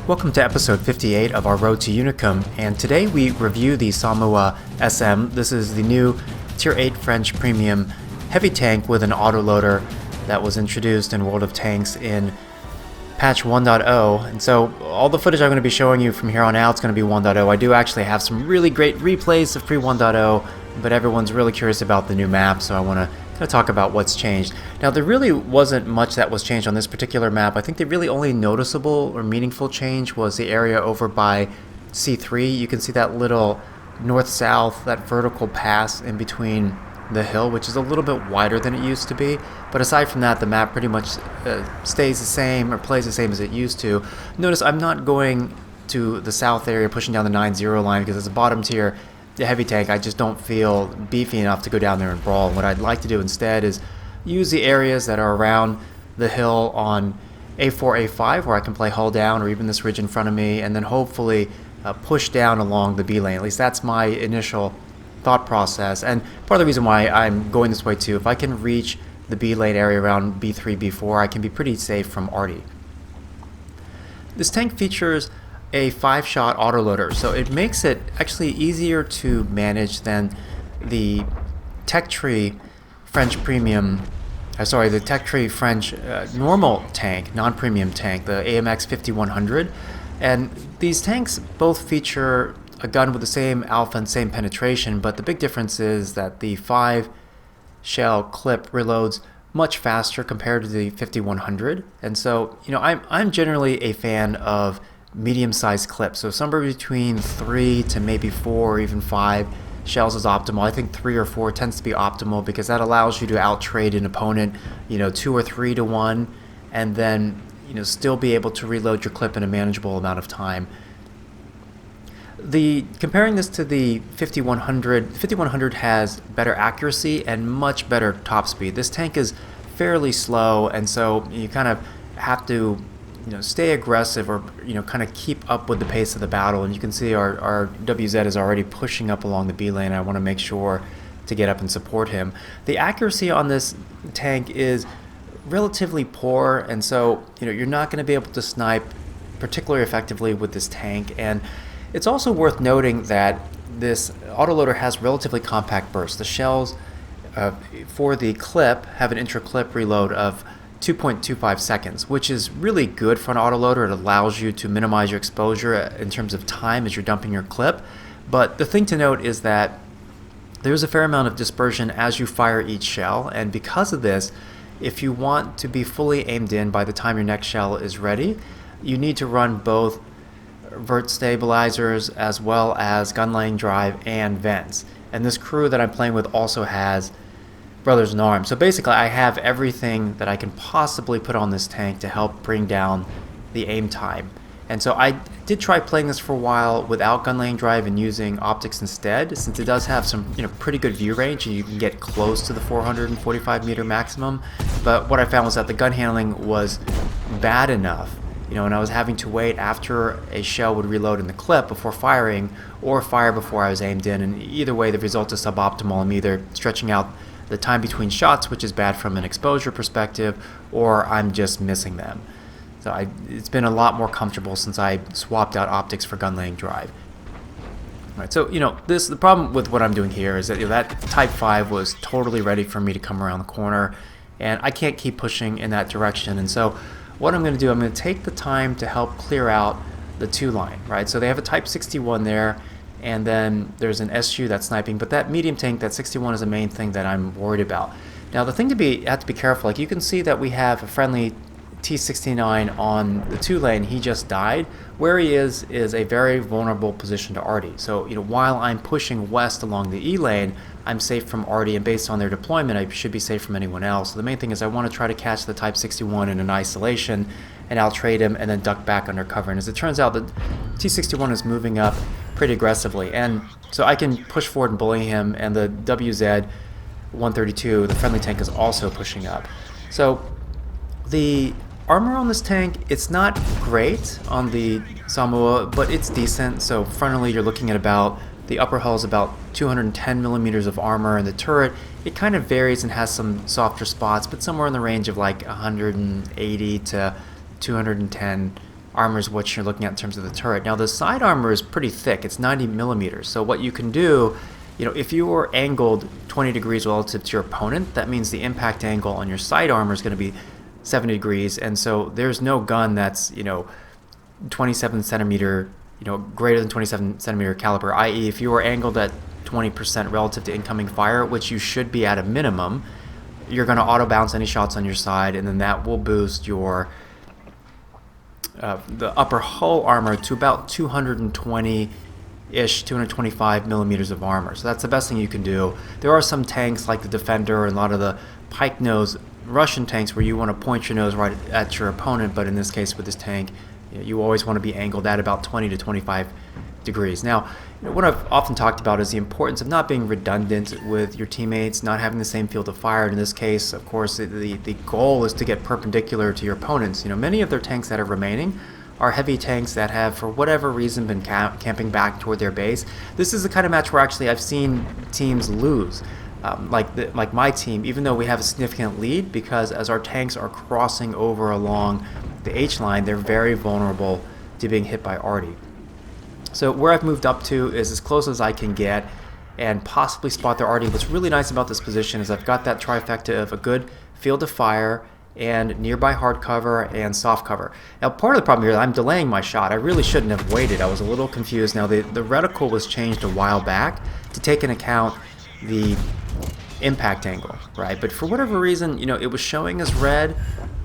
Welcome to episode 58 of our Road to Unicum, and today we review the Somua SM. This is the new Tier 8 French Premium heavy tank with an autoloader that was introduced in World of Tanks in patch 1.0, and so all the footage I'm going to be showing you from here on out is going to be 1.0. I do actually have some really great replays of pre 1.0, but everyone's really curious about the new map, so I want to kind of talk about what's changed. Now, there really wasn't much that was changed on this particular map. I think the really only noticeable or meaningful change was the area over by C3. You can see that little north-south, that vertical pass in between the hill, which is a little bit wider than it used to be. But aside from that, the map pretty much stays the same or plays the same as it used to. Notice I'm not going to the south area pushing down the 9-0 line because as a bottom tier the heavy tank, I just don't feel beefy enough to go down there and brawl. What I'd like to do instead is use the areas that are around the hill on A4, A5, where I can play hull down, or even this ridge in front of me, and then hopefully push down along the B lane. At least that's my initial thought process, and part of the reason why I'm going this way too. If I can reach the B lane area around B3, B4, I can be pretty safe from arty. This tank features a 5-shot autoloader, so it makes it actually easier to manage than the Tech Tree French Premium, the Tech Tree French normal tank, non-premium tank, the AMX 5100. And these tanks both feature a gun with the same alpha and same penetration, but the big difference is that the 5-shell clip reloads much faster compared to the 5100. And so, I'm generally a fan of medium-sized clips, so somewhere between 3 to maybe 4 or even 5 shells is optimal. I think 3 or 4 tends to be optimal because that allows you to out-trade an opponent, 2 or 3 to 1, and then still be able to reload your clip in a manageable amount of time. Comparing this to the 5100 has better accuracy and much better top speed. This tank is fairly slow, and so you kind of have to stay aggressive or kind of keep up with the pace of the battle. And you can see our WZ is already pushing up along the B lane. I want to make sure to get up and support him. The accuracy on this tank is relatively poor, and so you're not going to be able to snipe particularly effectively with this tank. And it's also worth noting that this autoloader has relatively compact bursts. The shells for the clip have an intra-clip reload of 2.25 seconds, which is really good for an autoloader. It allows you to minimize your exposure in terms of time as you're dumping your clip. But the thing to note is that there's a fair amount of dispersion as you fire each shell, and because of this, if you want to be fully aimed in by the time your next shell is ready, you need to run both vert stabilizers as well as gun laying drive and vents. And this crew that I'm playing with also has Brothers in Arms. So basically I have everything that I can possibly put on this tank to help bring down the aim time. And so I did try playing this for a while without gun laying drive and using optics instead, since it does have some pretty good view range and you can get close to the 445 meter maximum. But what I found was that the gun handling was bad enough, and I was having to wait after a shell would reload in the clip before firing, or fire before I was aimed in. And either way the result is suboptimal. I'm either stretching out the time between shots, which is bad from an exposure perspective, or I'm just missing them. So it's been a lot more comfortable since I swapped out optics for gun laying drive. Right, so the problem with what I'm doing here is that that Type 5 was totally ready for me to come around the corner, and I can't keep pushing in that direction. And so what I'm going to do, I'm going to take the time to help clear out the 2 line. Right, so they have a Type 61 there, and then there's an SU that's sniping, but that medium tank, that 61, is the main thing that I'm worried about. Now the thing have to be careful, like you can see that we have a friendly T69 on the 2 lane. He just died. Where he is a very vulnerable position to arty. So while I'm pushing west along the E lane, I'm safe from arty, and based on their deployment I should be safe from anyone else. So the main thing is I want to try to catch the Type 61 in an isolation, and I'll trade him and then duck back under cover. And as it turns out, the T61 is moving up pretty aggressively, and so I can push forward and bully him, and the WZ 132, the friendly tank, is also pushing up. So the armor on this tank, it's not great on the Somua, but it's decent. So frontally you're looking at about, the upper hull is about 210 millimeters of armor, and the turret, it kind of varies and has some softer spots, but somewhere in the range of like 180 to 210 armor is what you're looking at in terms of the turret. Now the side armor is pretty thick. It's 90 millimeters. So what you can do, if you were angled 20 degrees relative to your opponent, that means the impact angle on your side armor is going to be 70 degrees. And so there's no gun that's, 27 centimeter, greater than 27 centimeter caliber, i.e. if you were angled at 20% relative to incoming fire, which you should be at a minimum, you're going to auto bounce any shots on your side, and then that will boost your the upper hull armor to about 220-ish, 225 millimeters of armor. So that's the best thing you can do. There are some tanks like the Defender and a lot of the pike nose Russian tanks where you want to point your nose right at your opponent, but in this case with this tank, you always want to be angled at about 20 to 25 degrees. Now, what I've often talked about is the importance of not being redundant with your teammates, not having the same field of fire. In this case, of course, the goal is to get perpendicular to your opponents. Many of their tanks that are remaining are heavy tanks that have, for whatever reason, been camping back toward their base. This is the kind of match where actually I've seen teams lose. Like my team, even though we have a significant lead, because as our tanks are crossing over along the H line, they're very vulnerable to being hit by arty. So where I've moved up to is as close as I can get and possibly spot their arty. What's really nice about this position is I've got that trifecta of a good field of fire and nearby hard cover and soft cover. Now part of the problem here is I'm delaying my shot. I really shouldn't have waited. I was a little confused. Now the reticle was changed a while back to take into account the impact angle, right? But for whatever reason, it was showing as red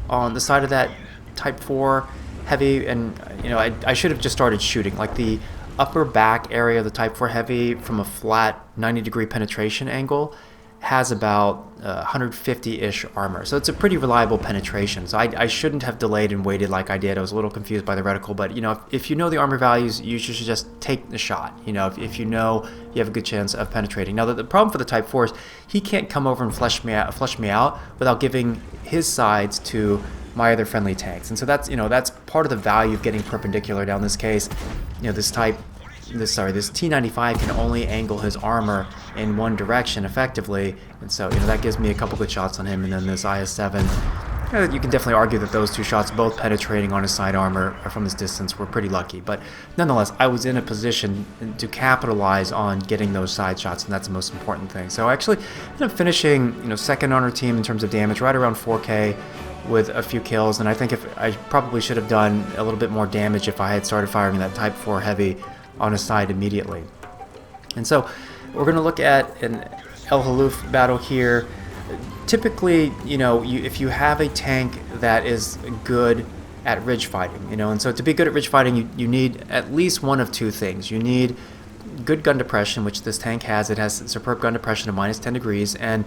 on the side of that Type 4 heavy, and I should have just started shooting. Like the upper back area of the Type 4 heavy from a flat 90-degree penetration angle has about 150-ish armor. So it's a pretty reliable penetration. So I shouldn't have delayed and waited like I did. I was a little confused by the reticle, but if you know the armor values, you should just take the shot. If you know you have a good chance of penetrating. Now the problem for the Type 4 is he can't come over and flush me out without giving his sides to my other friendly tanks. And so that's part of the value of getting perpendicular. Down this case, this T95 can only angle his armor in one direction effectively, and so that gives me a couple good shots on him. And then this IS-7, you can definitely argue that those two shots, both penetrating on his side armor from this distance, were pretty lucky. But nonetheless, I was in a position to capitalize on getting those side shots, and that's the most important thing. So I actually ended up finishing second on our team in terms of damage, right around 4K with a few kills. And I think I probably should have done a little bit more damage if I had started firing that Type 4 heavy on his side immediately. And so we're going to look at an El Halluf battle here. Typically, if you have a tank that is good at ridge fighting, and so to be good at ridge fighting, you need at least one of two things. You need good gun depression, which this tank has. It has superb gun depression of -10 degrees, and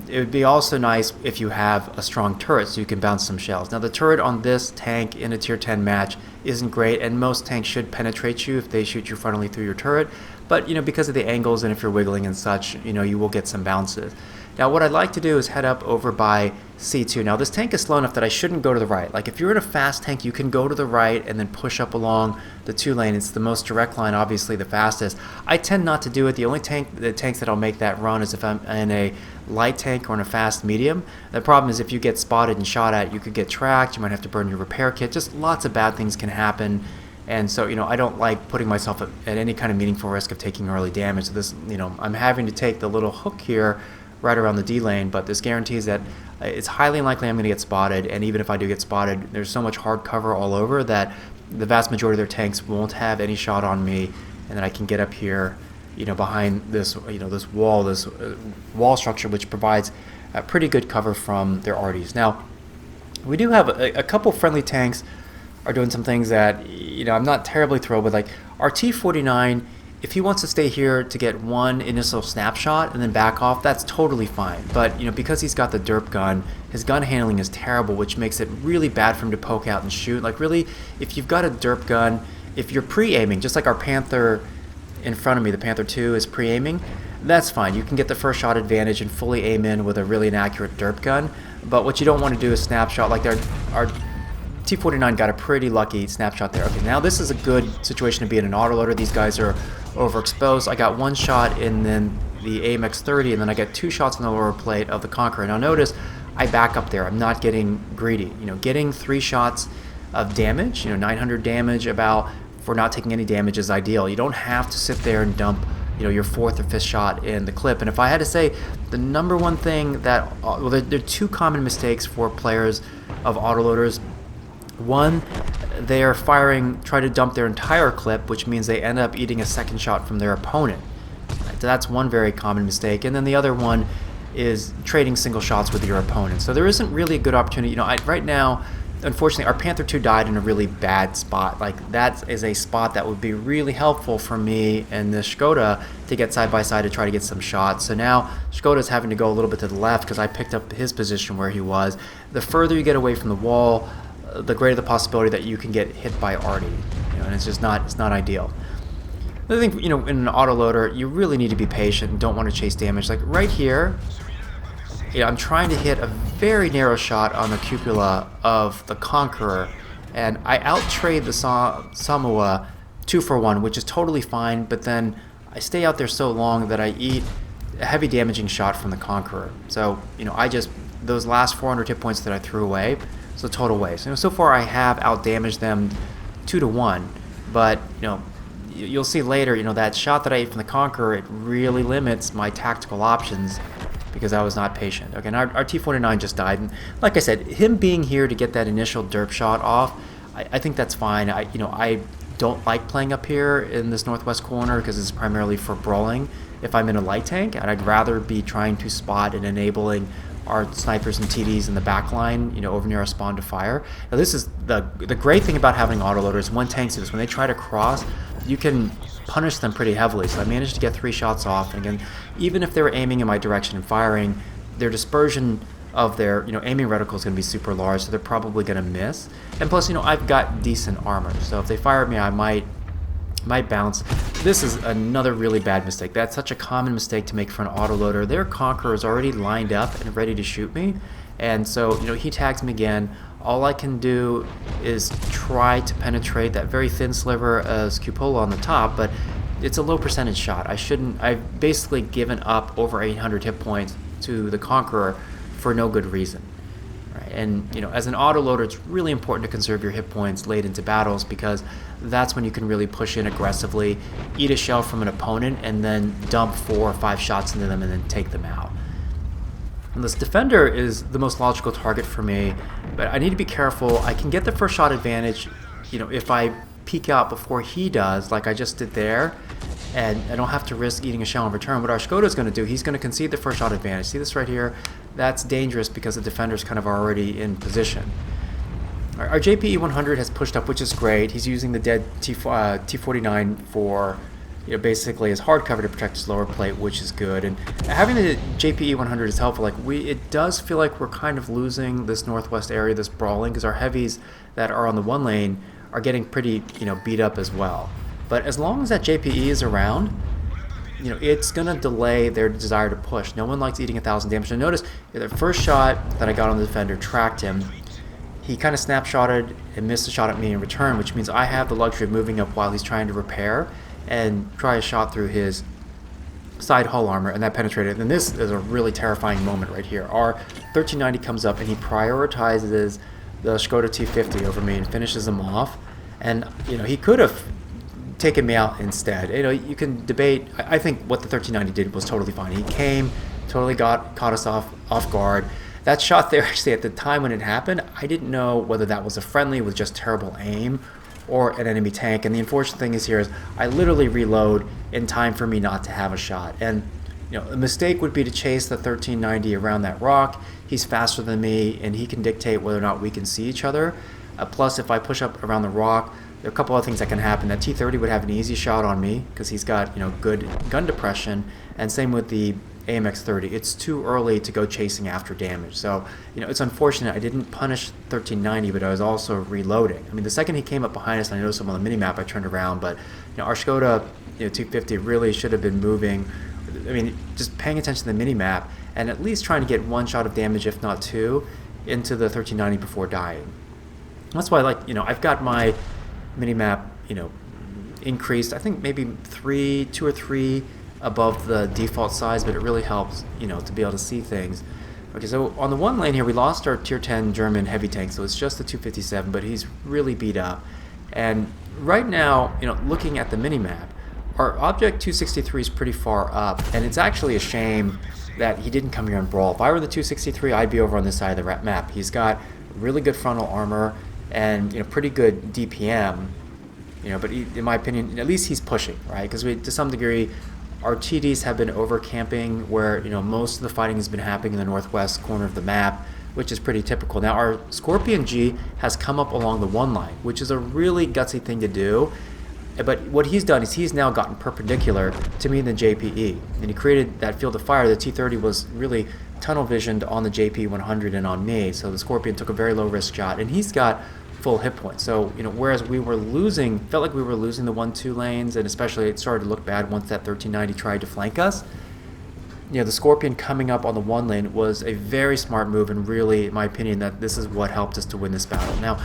it would be also nice if you have a strong turret so you can bounce some shells. Now the turret on this tank in a tier 10 match isn't great, and most tanks should penetrate you if they shoot you frontally through your turret, but because of the angles and if you're wiggling and such, you will get some bounces. Now what I'd like to do is head up over by C2. Now this tank is slow enough that I shouldn't go to the right. Like if you're in a fast tank, you can go to the right and then push up along the 2 lane. It's the most direct line, obviously the fastest. I tend not to do it. The only tanks that I'll make that run is if I'm in a light tank or in a fast medium. The problem is if you get spotted and shot at, you could get tracked, you might have to burn your repair kit. Just lots of bad things can happen. And so, I don't like putting myself at any kind of meaningful risk of taking early damage. So this, I'm having to take the little hook here right around the D lane, but this guarantees that it's highly unlikely I'm going to get spotted, and even if I do get spotted, there's so much hard cover all over that the vast majority of their tanks won't have any shot on me, and then I can get up here, behind this, this wall structure, which provides a pretty good cover from their arties. Now, we do have a couple friendly tanks are doing some things that, I'm not terribly thrilled with, like our T49. If he wants to stay here to get one initial snapshot and then back off, that's totally fine. But because he's got the derp gun, his gun handling is terrible, which makes it really bad for him to poke out and shoot. Like really, if you've got a derp gun, if you're pre-aiming, just like our Panther in front of me, the Panther 2 is pre-aiming, that's fine. You can get the first shot advantage and fully aim in with a really inaccurate derp gun. But what you don't want to do is snapshot. Like our T49 got a pretty lucky snapshot there. Okay, now this is a good situation to be in an autoloader. These guys are overexposed. I got one shot in then the AMX-30, and then I get 2 shots on the lower plate of the Conqueror. Now notice I back up there. I'm not getting greedy. Getting 3 shots of damage. 900 damage about for not taking any damage is ideal. You don't have to sit there and dump your 4th or 5th shot in the clip. And if I had to say the number one thing that, well, there are 2 common mistakes for players of autoloaders. One, they are try to dump their entire clip, which means they end up eating a second shot from their opponent. So that's one very common mistake. And then the other one is trading single shots with your opponent. So there isn't really a good opportunity. Right now, unfortunately, our Panther 2 died in a really bad spot. Like, that is a spot that would be really helpful for me and the Skoda to get side by side to try to get some shots. So now Skoda's having to go a little bit to the left because I picked up his position where he was. The further you get away from the wall, the greater the possibility that you can get hit by Artie. And it's just not ideal. The other thing, in an autoloader, you really need to be patient and don't want to chase damage. Like right here, I'm trying to hit a very narrow shot on the cupola of the Conqueror, and I out-trade the Somua 2 for 1, which is totally fine, but then I stay out there so long that I eat a heavy damaging shot from the Conqueror. So, those last 400 hit points that I threw away, it's a total waste. So far I have out-damaged them 2 to 1, but, you'll see later, that shot that I ate from the Conqueror, it really limits my tactical options because I was not patient. Okay, and our T-49 just died, and like I said, him being here to get that initial derp shot off, I think that's fine. I don't like playing up here in this northwest corner because it's primarily for brawling if I'm in a light tank, and I'd rather be trying to spot and enabling our snipers and TDs in the back line, over near our spawn to fire. Now this is the great thing about having autoloaders. When tanks do this, when they try to cross, you can punish them pretty heavily. So I managed to get 3 shots off, and again, even if they were aiming in my direction and firing, their dispersion of their aiming reticle is going to be super large, so they're probably going to miss. And plus, I've got decent armor, so if they fire at me, I might bounce. This is another really bad mistake. That's such a common mistake to make for an autoloader. Their Conqueror is already lined up and ready to shoot me, and so he tags me again. All I can do is try to penetrate that very thin sliver as cupola on the top, but it's a low percentage shot. I've basically given up over 800 hit points to the Conqueror for no good reason. Right? And as an autoloader, it's really important to conserve your hit points late into battles because that's when you can really push in aggressively, eat a shell from an opponent, and then dump 4 or 5 shots into them and then take them out. And this defender is the most logical target for me, but I need to be careful. I can get the first shot advantage, if I peek out before he does, like I just did there, and I don't have to risk eating a shell in return. What our Skoda is going to do, he's going to concede the first shot advantage. See this right here? That's dangerous because the defender's kind of already in position. Our JPE 100 has pushed up, which is great. He's using the dead T49 for basically as hard cover to protect his lower plate, which is good. And having the JPE 100 is helpful. Like it does feel like we're kind of losing this northwest area, this brawling, because our heavies that are on the 1 lane are getting pretty beat up as well. But as long as that JPE is around, it's gonna delay their desire to push. No one likes eating 1,000 damage. And notice the first shot that I got on the defender tracked him. He kind of snapshotted and missed a shot at me in return, which means I have the luxury of moving up while he's trying to repair and try a shot through his side hull armor, and that penetrated. And this is a really terrifying moment right here. Our 1390 comes up and he prioritizes the Skoda T50 over me and finishes him off. And he could have taken me out instead. You can debate. I think what the 1390 did was totally fine. He came, totally caught us off guard. That shot there, actually, at the time when it happened, I didn't know whether that was a friendly with just terrible aim or an enemy tank. And the unfortunate thing is I literally reload in time for me not to have a shot. And a mistake would be to chase the 1390 around that rock. He's faster than me, and he can dictate whether or not we can see each other. Plus, if I push up around the rock, there are a couple other things that can happen. That T30 would have an easy shot on me because he's got good gun depression, and same with the AMX-30. It's too early to go chasing after damage. So, it's unfortunate I didn't punish 1390, but I was also reloading. I mean, the second he came up behind us and I noticed him on the minimap, I turned around, but our Skoda 250 really should have been moving. I mean, just paying attention to the minimap and at least trying to get 1 shot of damage, if not 2, into the 1390 before dying. That's why, I've got my minimap, increased. I think maybe 2 or 3 above the default size, but it really helps, to be able to see things. Okay, so on the one lane here, we lost our tier 10 German heavy tank, so it's just the 257, but he's really beat up. And right now, looking at the mini-map, our object 263 is pretty far up, and it's actually a shame that he didn't come here and brawl. If I were the 263, I'd be over on this side of the map. He's got really good frontal armor and pretty good DPM, but in my opinion, at least he's pushing, right? Because to some degree, our TDs have been over camping where most of the fighting has been happening in the northwest corner of the map, which is pretty typical. Now our Scorpion G has come up along the one line, which is a really gutsy thing to do. But what he's done is he's now gotten perpendicular to me in the JPE, and he created that field of fire. The T-30 was really tunnel visioned on the JP 100 and on me, so the Scorpion took a very low risk shot, and he's got full hit points. So whereas we were losing, felt like we were losing the 1-2 lanes, and especially it started to look bad once that 1390 tried to flank us. The Scorpion coming up on the one lane was a very smart move, and really, in my opinion, that this is what helped us to win this battle. Now,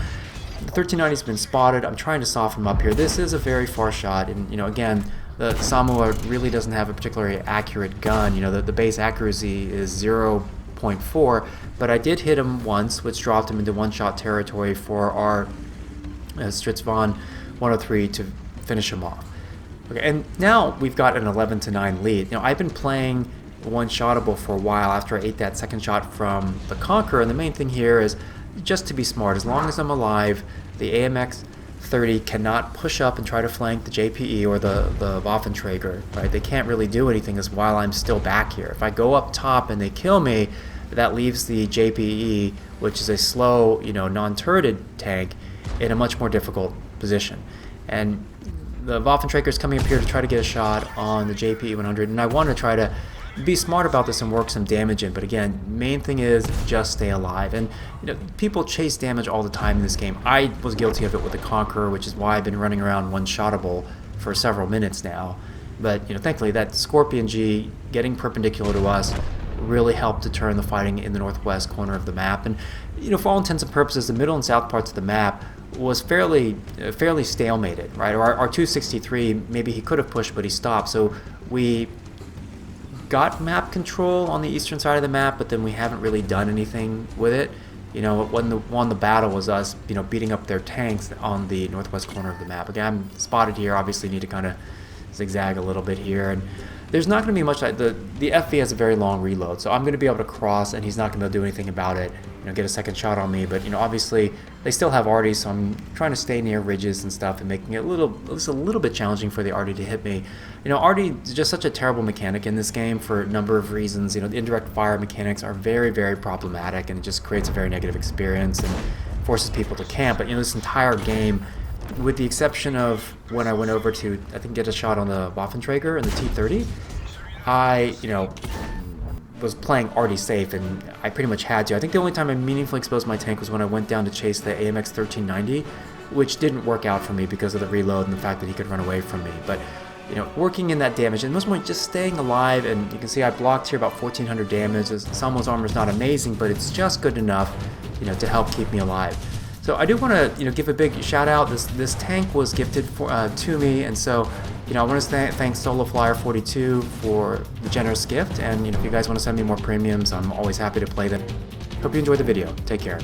the 1390's been spotted. I'm trying to soften him up here. This is a very far shot, and again, the Somua really doesn't have a particularly accurate gun. The base accuracy is 0.4, but I did hit him once, which dropped him into one-shot territory for our Stritzvon 103 to finish him off. Okay, and now we've got an 11-9 lead. I've been playing one-shottable for a while after I ate that second shot from the Conqueror, and the main thing here is just to be smart. As long as I'm alive, the AMX 30 cannot push up and try to flank the JPE or the Waffenträger, right? They can't really do anything as while I'm still back here. If I go up top and they kill me, that leaves the JPE, which is a slow, non-turreted tank, in a much more difficult position. And the Waffenträger is coming up here to try to get a shot on the JPE 100, and I want to try to be smart about this and work some damage in, but again, main thing is just stay alive. And people chase damage all the time in this game. I was guilty of it with the Conqueror, which is why I've been running around one-shottable for several minutes now. But thankfully that Scorpion G getting perpendicular to us really helped to turn the fighting in the northwest corner of the map. And for all intents and purposes, the middle and south parts of the map was fairly stalemated, right? Or our 263, maybe he could have pushed, but he stopped. So we got map control on the eastern side of the map, but then we haven't really done anything with it. When the battle was us, beating up their tanks on the northwest corner of the map. Again, I'm spotted here. Obviously, need to kind of zigzag a little bit here, and there's not going to be much. The FV has a very long reload, so I'm going to be able to cross, and he's not going to be able to do anything about it. Get a second shot on me, but obviously they still have arties, so I'm trying to stay near ridges and stuff and making it at least a little bit challenging for the arty to hit me. Arty is just such a terrible mechanic in this game for a number of reasons. The indirect fire mechanics are very, very problematic, and it just creates a very negative experience and forces people to camp. But this entire game, with the exception of when I went over to, I think, get a shot on the Waffenträger and the T-30, I, was playing arty safe, and I pretty much had to. I think the only time I meaningfully exposed my tank was when I went down to chase the AMX 1390, which didn't work out for me because of the reload and the fact that he could run away from me. But working in that damage, and most importantly, just staying alive. And you can see I blocked here about 1400 damage. Someone's armor is not amazing, but it's just good enough, to help keep me alive. So I do want to, give a big shout out. This tank was gifted to me, and so, I want to thank SoloFlyer42 for the generous gift. And if you guys want to send me more premiums, I'm always happy to play them. Hope you enjoyed the video. Take care.